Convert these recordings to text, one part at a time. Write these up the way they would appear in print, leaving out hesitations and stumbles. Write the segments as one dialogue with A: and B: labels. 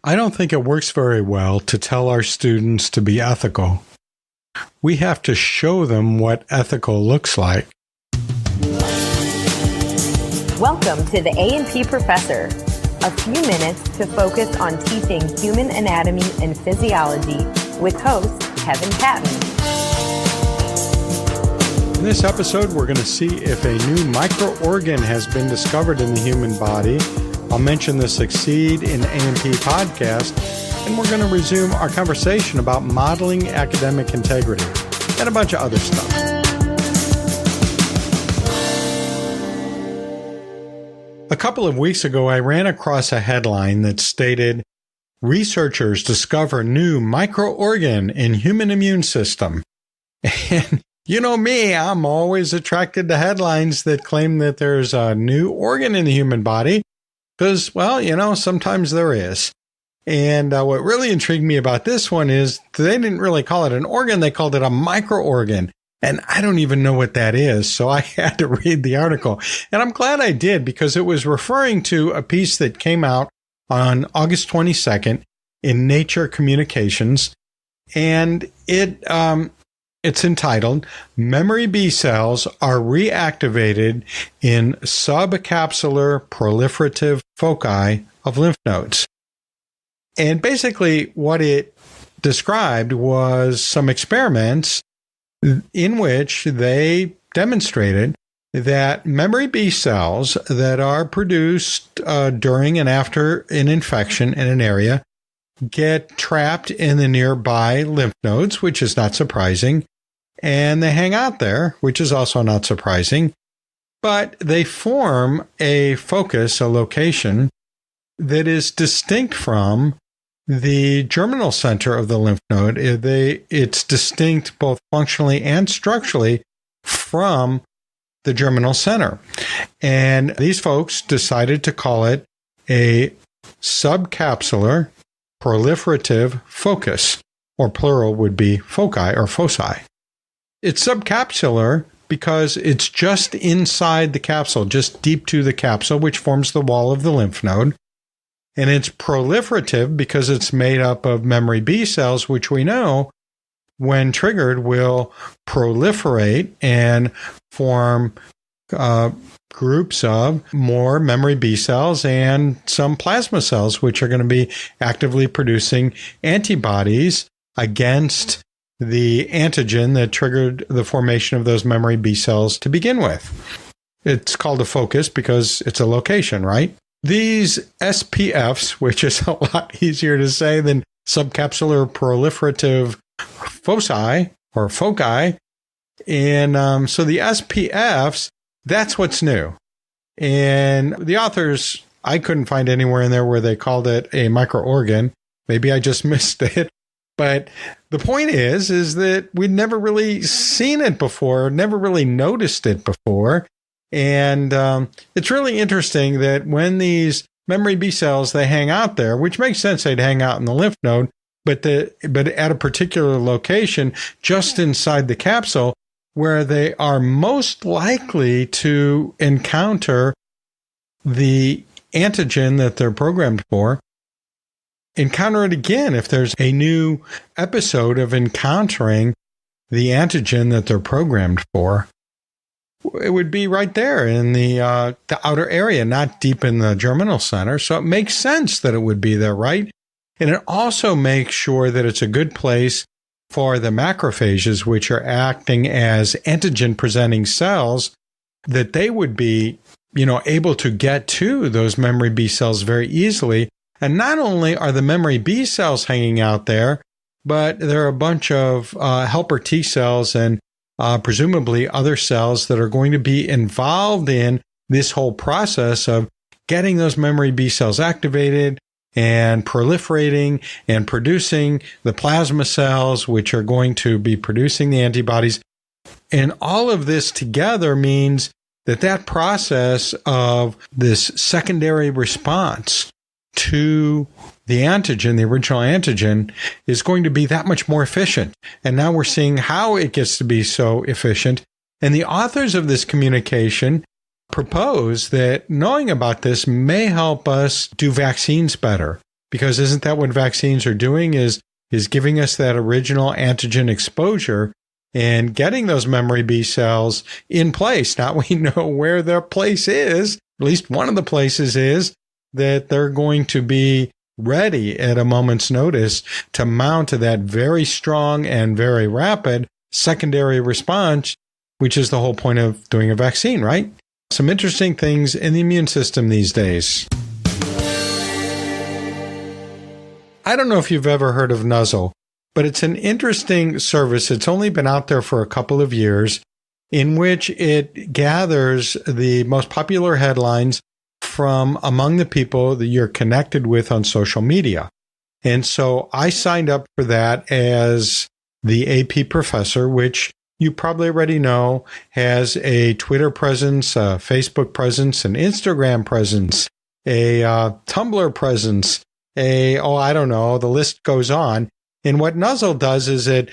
A: I don't think it works very well to tell our students to be ethical. We have to show them what ethical looks like.
B: Welcome to the A&P Professor, a few minutes to focus on teaching human anatomy and physiology with host Kevin Patton.
A: In this episode, we're going to see if a new microorgan has been discovered in the human body. I'll mention the Succeed in A&P podcast, and we're going to resume our conversation about modeling academic integrity and a bunch of other stuff. A couple of weeks ago, I ran across a headline that stated, "Researchers discover new microorgan in human immune system." And you know me, I'm always attracted to headlines that claim that there's a new organ in the human body. Because, well, sometimes there is. And what really intrigued me about this one is they didn't really call it an organ. They called it a microorgan. And I don't even know what that is. So I had to read the article. And I'm glad I did, because it was referring to a piece that came out on August 22nd in Nature Communications. And it's entitled, "Memory B cells are reactivated in subcapsular proliferative foci of lymph nodes." And basically what it described was some experiments in which they demonstrated that memory B cells that are produced during and after an infection in an area get trapped in the nearby lymph nodes, which is not surprising, and they hang out there, which is also not surprising, but they form a focus, a location that is distinct from the germinal center of the lymph node. It's distinct both functionally and structurally from the germinal center. And these folks decided to call it a subcapsular proliferative focus, or plural would be foci or foci. It's subcapsular because it's just inside the capsule, just deep to the capsule, which forms the wall of the lymph node. And it's proliferative because it's made up of memory B cells, which we know, when triggered, will proliferate and form groups of more memory B cells and some plasma cells, which are going to be actively producing antibodies against the antigen that triggered the formation of those memory B cells to begin with. It's called a focus because it's a location, right? These SPFs, which is a lot easier to say than subcapsular proliferative foci or foci, and so the SPFs, that's what's new. And the authors, I couldn't find anywhere in there where they called it a microorgan. Maybe I just missed it. But the point is that we'd never really seen it before, never really noticed it before. And it's really interesting that when these memory B cells, they hang out there, which makes sense they'd hang out in the lymph node, but at a particular location just inside the capsule, where they are most likely to encounter the antigen that they're programmed for, encounter it again if there's a new episode of encountering the antigen that they're programmed for. It would be right there in the outer area, not deep in the germinal center. So it makes sense that it would be there, right? And it also makes sure that it's a good place for the macrophages, which are acting as antigen-presenting cells, that they would be, able to get to those memory B cells very easily. And not only are the memory B cells hanging out there, but there are a bunch of helper T cells and presumably other cells that are going to be involved in this whole process of getting those memory B cells activated and proliferating and producing the plasma cells, which are going to be producing the antibodies. And all of this together means that process of this secondary response to the antigen, the original antigen, is going to be that much more efficient. And now we're seeing how it gets to be so efficient. And the authors of this communication propose that knowing about this may help us do vaccines better. Because isn't that what vaccines are doing, is giving us that original antigen exposure and getting those memory B cells in place. Now we know where their place is, at least one of the places is, that they're going to be ready at a moment's notice to mount to that very strong and very rapid secondary response, which is the whole point of doing a vaccine, right? Some interesting things in the immune system these days. I don't know if you've ever heard of Nuzzel, but it's an interesting service. It's only been out there for a couple of years, in which it gathers the most popular headlines from among the people that you're connected with on social media. And so I signed up for that as the AP Professor, which you probably already know has a Twitter presence, a Facebook presence, an Instagram presence, a Tumblr presence, the list goes on. And what Nuzzel does is it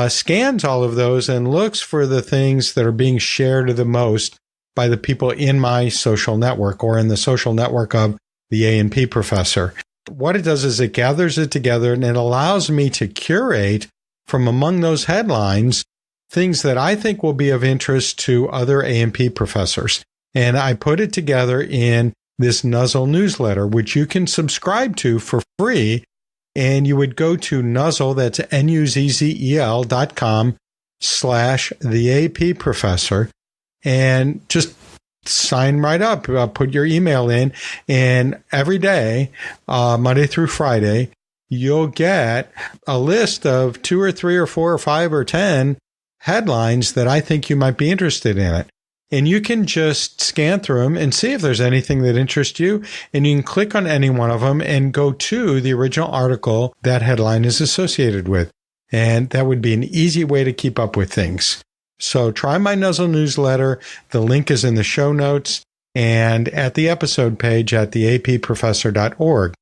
A: scans all of those and looks for the things that are being shared the most by the people in my social network or in the social network of the A&P Professor. What it does is it gathers it together and it allows me to curate from among those headlines things that I think will be of interest to other A&P professors. And I put it together in this Nuzzel newsletter, which you can subscribe to for free. And you would go to Nuzzel, that's NUZZEL.com/the AP Professor, and just sign right up, put your email in, and every day, Monday through Friday, you'll get a list of 2 or 3 or 4 or 5 or 10 headlines that I think you might be interested in it. And you can just scan through them and see if there's anything that interests you. And you can click on any one of them and go to the original article that headline is associated with. And that would be an easy way to keep up with things. So try my Nuzzel newsletter. The link is in the show notes and at the episode page at theapprofessor.org.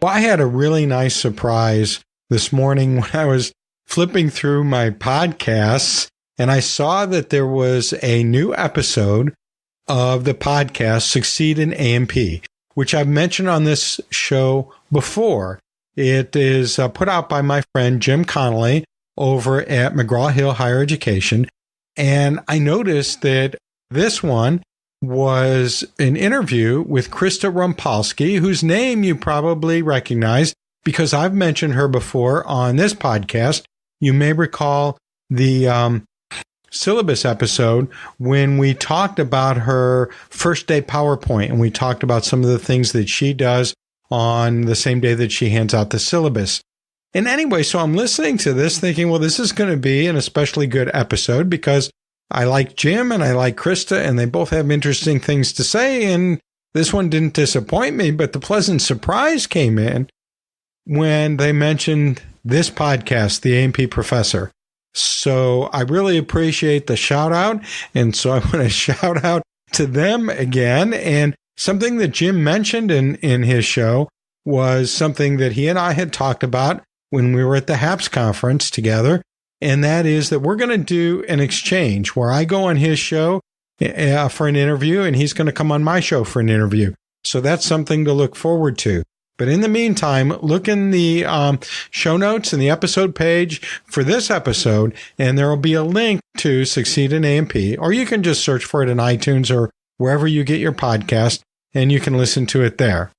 A: Well, I had a really nice surprise this morning when I was flipping through my podcasts, and I saw that there was a new episode of the podcast Succeed in A&P, which I've mentioned on this show before. It is put out by my friend Jim Connolly over at McGraw-Hill Higher Education, and I noticed that this one was an interview with Krista Rumpolsky, whose name you probably recognize because I've mentioned her before on this podcast. You may recall the syllabus episode when we talked about her first day PowerPoint, and we talked about some of the things that she does on the same day that she hands out the syllabus. And anyway, so I'm listening to this thinking, well, this is going to be an especially good episode because I like Jim and I like Krista, and they both have interesting things to say. And this one didn't disappoint me, but the pleasant surprise came in when they mentioned this podcast, the A&P Professor. So I really appreciate the shout out. And so I want to shout out to them again. And something that Jim mentioned in his show was something that he and I had talked about when we were at the HAPS conference together. And that is that we're going to do an exchange where I go on his show for an interview and he's going to come on my show for an interview. So that's something to look forward to. But in the meantime, look in the show notes and the episode page for this episode, and there will be a link to Succeed in A&P, or you can just search for it in iTunes or wherever you get your podcast, and you can listen to it there.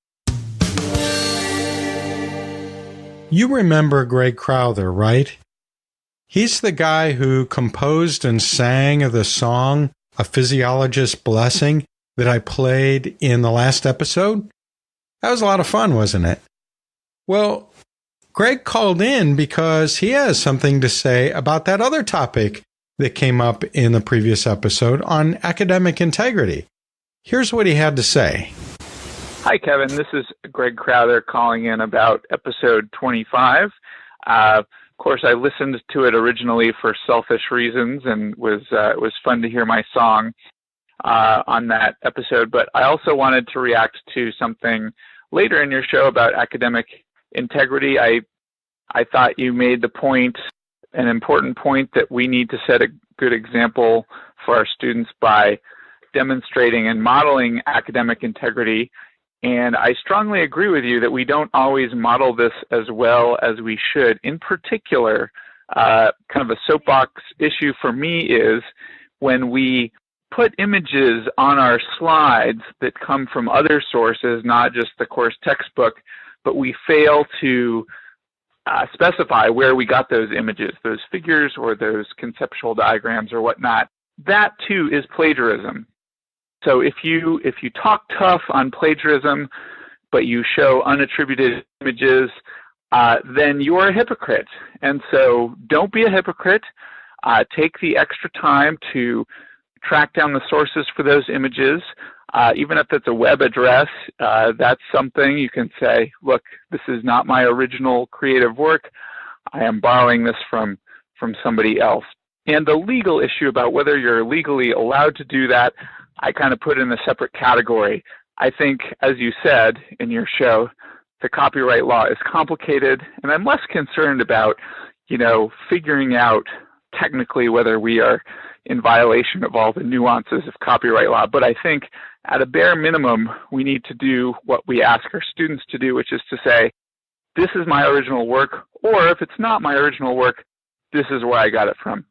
A: You remember Greg Crowther, right? He's the guy who composed and sang the song, A Physiologist's Blessing, that I played in the last episode. That was a lot of fun, wasn't it? Well, Greg called in because he has something to say about that other topic that came up in the previous episode on academic integrity. Here's what he had to say.
C: Hi, Kevin. This is Greg Crowther calling in about episode 25. Of course, I listened to it originally for selfish reasons, and it was fun to hear my song on that episode. But I also wanted to react to something later in your show about academic integrity. I thought you made the point, an important point, that we need to set a good example for our students by demonstrating and modeling academic integrity. And I strongly agree with you that we don't always model this as well as we should. In particular, kind of a soapbox issue for me is when we put images on our slides that come from other sources, not just the course textbook, but we fail to specify where we got those images, those figures or those conceptual diagrams or whatnot. That too is plagiarism. So if you talk tough on plagiarism, but you show unattributed images, then you're a hypocrite. And so don't be a hypocrite. Take the extra time to track down the sources for those images. Even if it's a web address, that's something you can say, look, this is not my original creative work. I am borrowing this from somebody else. And the legal issue about whether you're legally allowed to do that, I kind of put in a separate category. I think, as you said in your show, the copyright law is complicated, and I'm less concerned about, figuring out technically whether we are in violation of all the nuances of copyright law. But I think at a bare minimum, we need to do what we ask our students to do, which is to say, this is my original work, or if it's not my original work, this is where I got it from.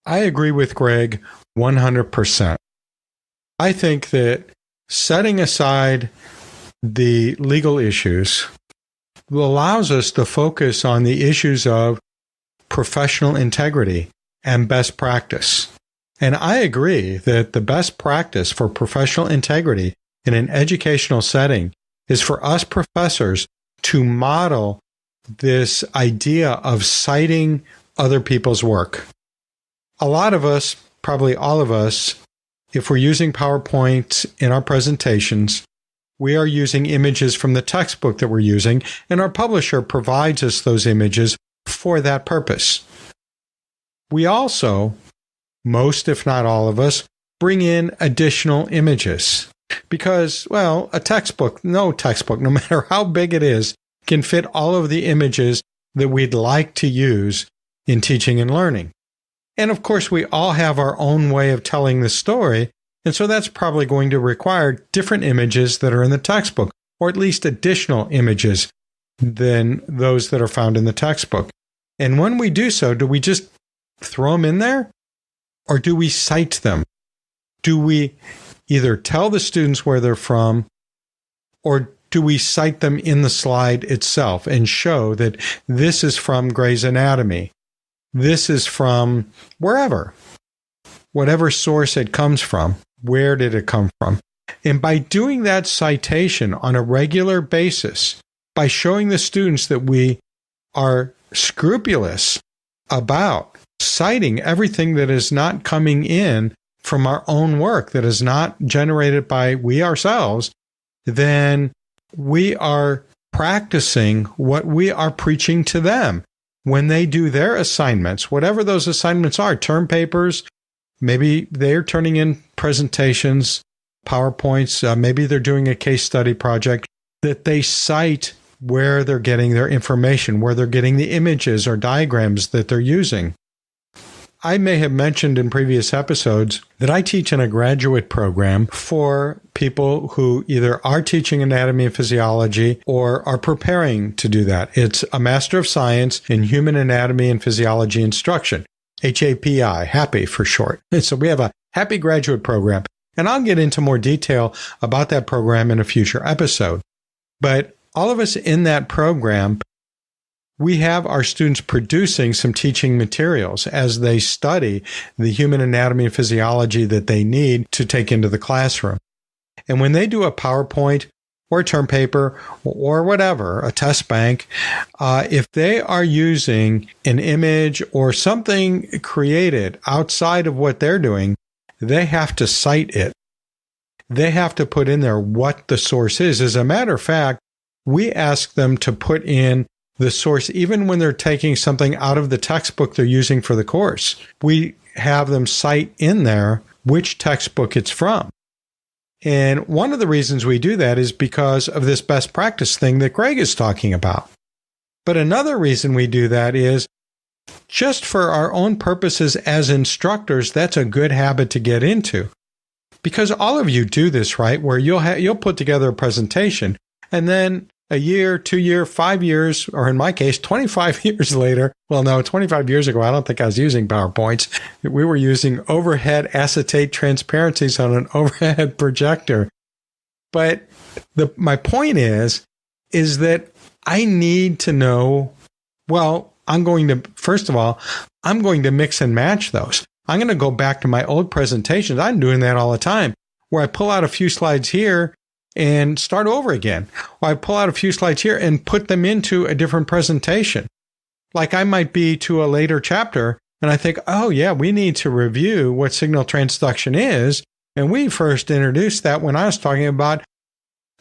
A: I agree with Greg 100%. I think that setting aside the legal issues allows us to focus on the issues of professional integrity and best practice. And I agree that the best practice for professional integrity in an educational setting is for us professors to model this idea of citing other people's work. A lot of us, probably all of us, if we're using PowerPoint in our presentations, we are using images from the textbook that we're using, and our publisher provides us those images for that purpose. We also, most if not all of us, bring in additional images because, well, no textbook, no matter how big it is, can fit all of the images that we'd like to use in teaching and learning. And of course, we all have our own way of telling the story, and so that's probably going to require different images that are in the textbook, or at least additional images than those that are found in the textbook. And when we do so, do we just throw them in there? Or do we cite them? Do we either tell the students where they're from, or do we cite them in the slide itself and show that this is from Gray's Anatomy? This is from wherever, whatever source it comes from. Where did it come from? And by doing that citation on a regular basis, by showing the students that we are scrupulous about citing everything that is not coming in from our own work, that is not generated by we ourselves, then we are practicing what we are preaching to them. When they do their assignments, whatever those assignments are, term papers, maybe they're turning in presentations, PowerPoints, maybe they're doing a case study project, that they cite where they're getting their information, where they're getting the images or diagrams that they're using. I may have mentioned in previous episodes that I teach in a graduate program for people who either are teaching anatomy and physiology or are preparing to do that. It's a Master of Science in Human Anatomy and Physiology Instruction, HAPI, HAPPY for short. And so we have a HAPPY graduate program, and I'll get into more detail about that program in a future episode. But all of us in that program, we have our students producing some teaching materials as they study the human anatomy and physiology that they need to take into the classroom. And when they do a PowerPoint or a term paper or whatever, a test bank, if they are using an image or something created outside of what they're doing, they have to cite it. They have to put in there what the source is. As a matter of fact, we ask them to put in the source, even when they're taking something out of the textbook they're using for the course. We have them cite in there which textbook it's from. And one of the reasons we do that is because of this best practice thing that Greg is talking about. But another reason we do that is just for our own purposes as instructors, that's a good habit to get into. because all of you do this, right? Where you'll put together a presentation, and then a year, 2 year, 5 years, or in my case, 25 years later. Well, no, 25 years ago, I don't think I was using PowerPoints. We were using overhead acetate transparencies on an overhead projector. But my point is that I need to know, well, first of all, I'm going to mix and match those. I'm going to go back to my old presentations. I'm doing that all the time, where I pull out a few slides here and start over again. Or I pull out a few slides here and put them into a different presentation. Like I might be to a later chapter and I think, oh yeah, we need to review what signal transduction is. And we first introduced that when I was talking about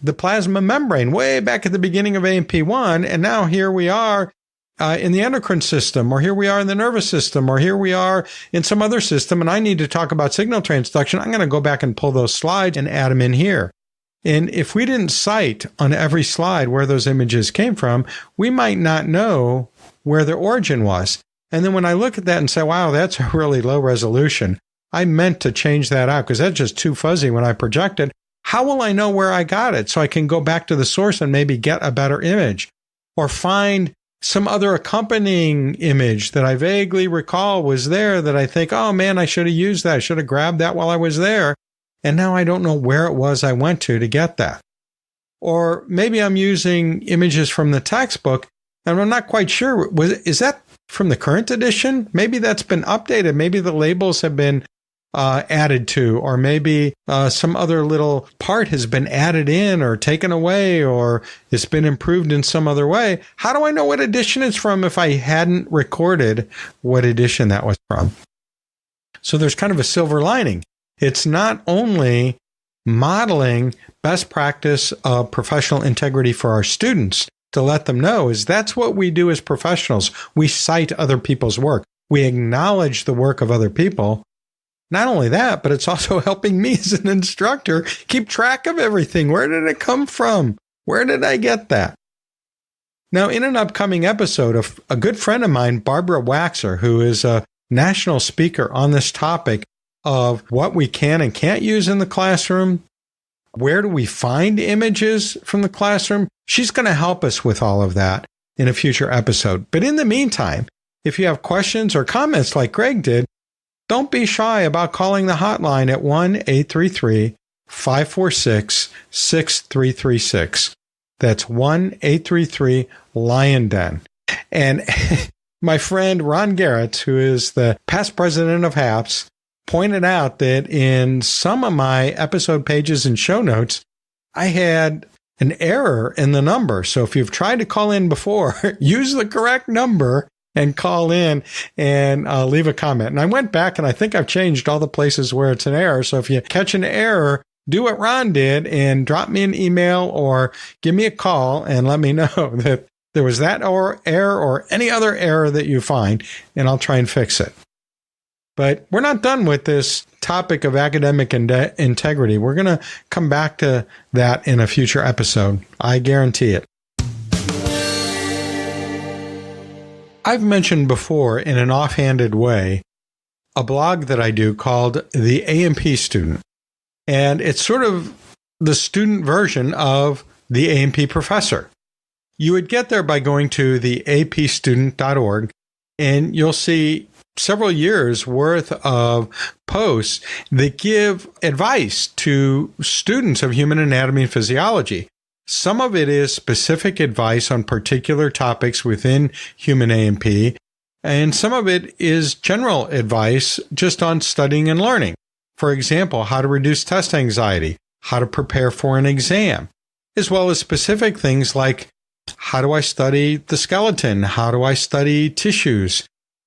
A: the plasma membrane way back at the beginning of A&P1. And now here we are in the endocrine system, or here we are in the nervous system, or here we are in some other system. And I need to talk about signal transduction. I'm going to go back and pull those slides and add them in here. And if we didn't cite on every slide where those images came from, we might not know where their origin was. And then when I look at that and say, wow, that's a really low resolution, I meant to change that out because that's just too fuzzy when I project it. How will I know where I got it so I can go back to the source and maybe get a better image, or find some other accompanying image that I vaguely recall was there that I think, oh man, I should have used that. I should have grabbed that while I was there. And now I don't know where it was I went to get that. Or maybe I'm using images from the textbook and I'm not quite sure. Is that from the current edition? Maybe that's been updated. Maybe the labels have been added to, or maybe some other little part has been added in or taken away, or it's been improved in some other way. How do I know what edition it's from if I hadn't recorded what edition that was from? So there's kind of a silver lining. It's not only modeling best practice of professional integrity for our students to let them know is that's what we do as professionals. We cite other people's work. We acknowledge the work of other people. Not only that, but it's also helping me as an instructor keep track of everything. Where did it come from? Where did I get that? Now, in an upcoming episode, a good friend of mine, Barbara Waxer, who is a national speaker on this topic of what we can and can't use in the classroom, where do we find images from the classroom, she's going to help us with all of that in a future episode. But in the meantime, if you have questions or comments like Greg did, don't be shy about calling the hotline at 1-833-546-6336. That's 1-833-LION-DEN. And my friend Ron Garrett, who is the past president of HAPS, pointed out that in some of my episode pages and show notes, I had an error in the number. So if you've tried to call in before, use the correct number and call in and leave a comment. And I went back and I think I've changed all the places where it's an error. So if you catch an error, do what Ron did and drop me an email or give me a call and let me know that there was that error or any other error that you find, and I'll try and fix it. But we're not done with this topic of academic integrity. We're going to come back to that in a future episode. I guarantee it. I've mentioned before in an offhanded way a blog that I do called the A&P Student. And it's sort of the student version of the A&P Professor. You would get there by going to the apstudent.org, and you'll see several years worth of posts that give advice to students of human anatomy and physiology. Some of it is specific advice on particular topics within human A&P, and some of it is general advice just on studying and learning. For example, how to reduce test anxiety, how to prepare for an exam, as well as specific things like how do I study the skeleton? How do I study tissues?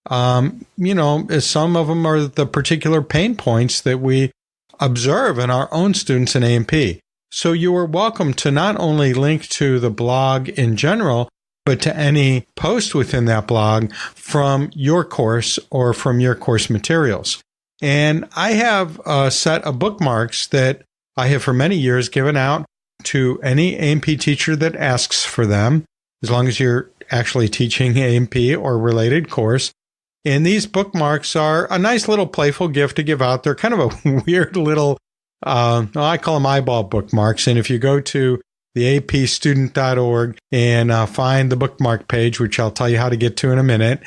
A: Some of them are the particular pain points that we observe in our own students in A&P. So you are welcome to not only link to the blog in general, but to any post within that blog from your course or from your course materials. And I have a set of bookmarks that I have for many years given out to any A&P teacher that asks for them, as long as you're actually teaching A&P or related course. And these bookmarks are a nice little playful gift to give out. They're kind of a weird little I call them eyeball bookmarks. And if you go to the apstudent.org and find the bookmark page, which I'll tell you how to get to in a minute,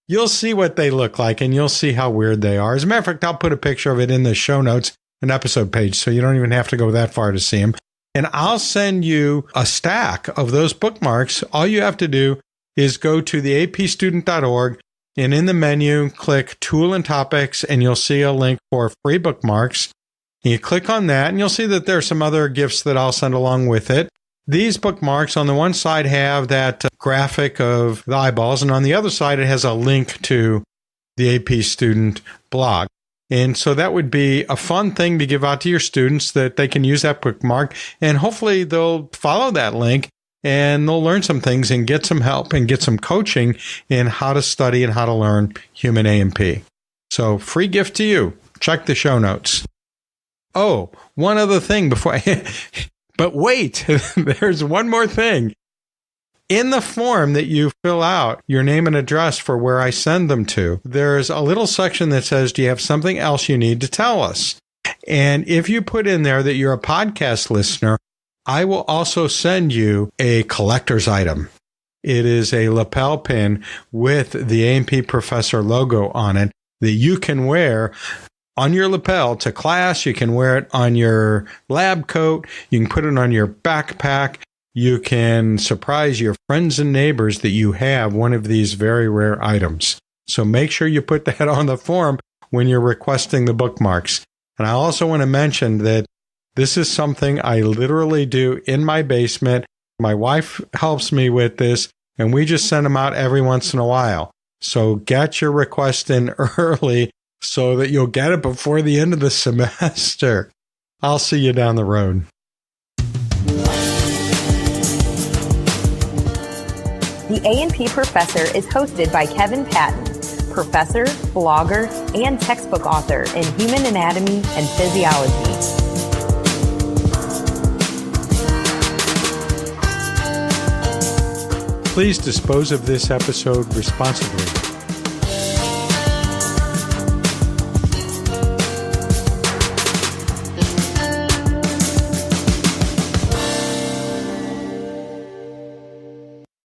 A: you'll see what they look like and you'll see how weird they are. As a matter of fact, I'll put a picture of it in the show notes, an episode page, so you don't even have to go that far to see them. And I'll send you a stack of those bookmarks. All you have to do is go to the apstudent.org and in the menu, click Tool and Topics, and you'll see a link for free bookmarks. You click on that, and you'll see that there are some other gifts that I'll send along with it. These bookmarks on the one side have that graphic of the eyeballs, and on the other side, it has a link to the AP Student blog. And so that would be a fun thing to give out to your students that they can use that bookmark, and hopefully they'll follow that link and they'll learn some things and get some help and get some coaching in how to study and how to learn human A&P. So free gift to you. Check the show notes. Oh, one other thing before but wait, there's one more thing. In the form that you fill out your name and address for where I send them to, there's a little section that says, do you have something else you need to tell us? And if you put in there that you're a podcast listener, I will also send you a collector's item. It is a lapel pin with the A&P Professor logo on it that you can wear on your lapel to class. You can wear it on your lab coat. You can put it on your backpack. You can surprise your friends and neighbors that you have one of these very rare items. So make sure you put that on the form when you're requesting the bookmarks. And I also want to mention that this is something I literally do in my basement. My wife helps me with this, and we just send them out every once in a while. So get your request in early so that you'll get it before the end of the semester. I'll see you down the road.
B: The A&P Professor is hosted by Kevin Patton, professor, blogger, and textbook author in human anatomy and physiology.
A: Please dispose of this episode responsibly.